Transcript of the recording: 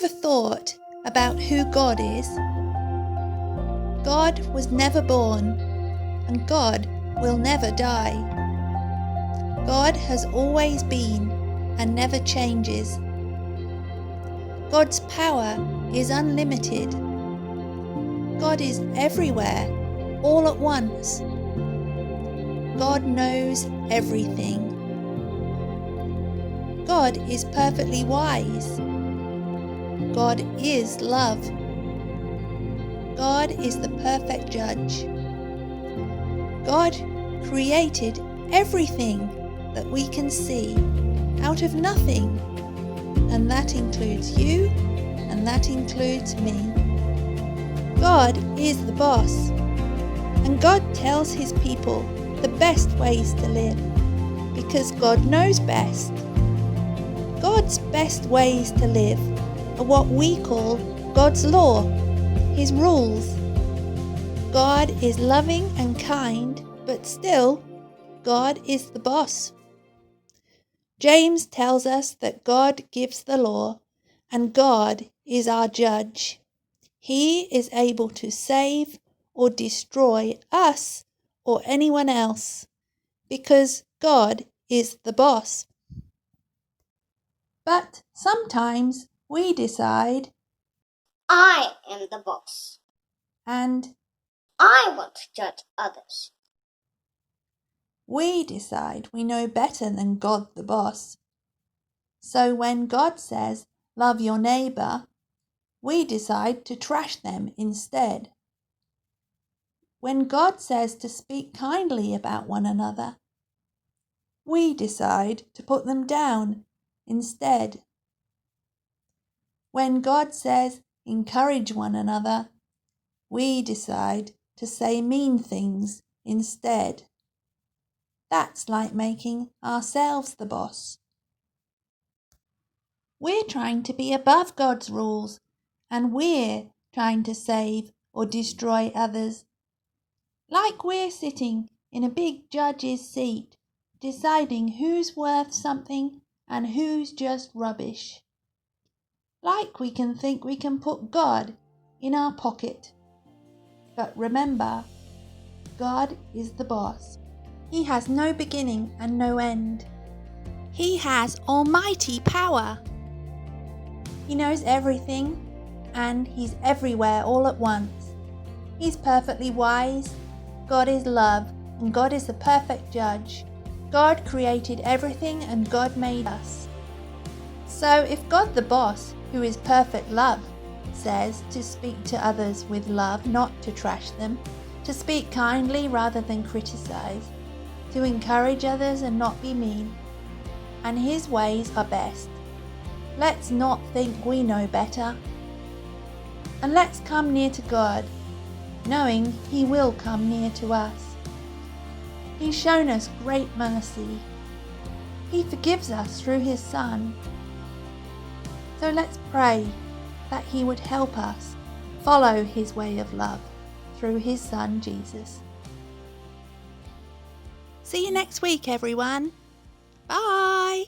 ever thought about who God is? God was never born, and God will never die. God has always been and never changes. God's power is unlimited. God is everywhere, all at once. God knows everything. God is perfectly wise. God is love. God is the perfect judge. God created everything that we can see out of nothing, and that includes you, and that includes me. God is the boss, and God tells his people the best ways to live, because God knows best. God's best ways to live are what we call God's law, his rules. God is loving and kind, but still, God is the boss. James tells us that God gives the law, and God is our judge. He is able to save or destroy us or anyone else, because God is the boss. But sometimes we decide, I am the boss, and I want to judge others. we decide we know better than God the boss. So when God says, love your neighbour, we decide to trash them instead. When God says to speak kindly about one another, we decide to put them down instead. When God says encourage one another, we decide to say mean things instead. That's like making ourselves the boss. We're trying to be above God's rules, and we're trying to save or destroy others. Like we're sitting in a big judge's seat, deciding who's worth something and who's just rubbish. Like we can think we can put God in our pocket. But remember, God is the boss. He has no beginning and no end. He has almighty power. He knows everything, and he's everywhere all at once. He's perfectly wise. God is love, and God is the perfect judge. God created everything, and God made us. So if God the boss, who is perfect love, says to speak to others with love, not to trash them, to speak kindly rather than criticize, to encourage others and not be mean, and his ways are best, let's not think we know better. And let's come near to God, knowing he will come near to us. He's shown us great mercy. He forgives us through his Son. So let's pray that he would help us follow his way of love through his Son Jesus. See you next week, everyone. Bye.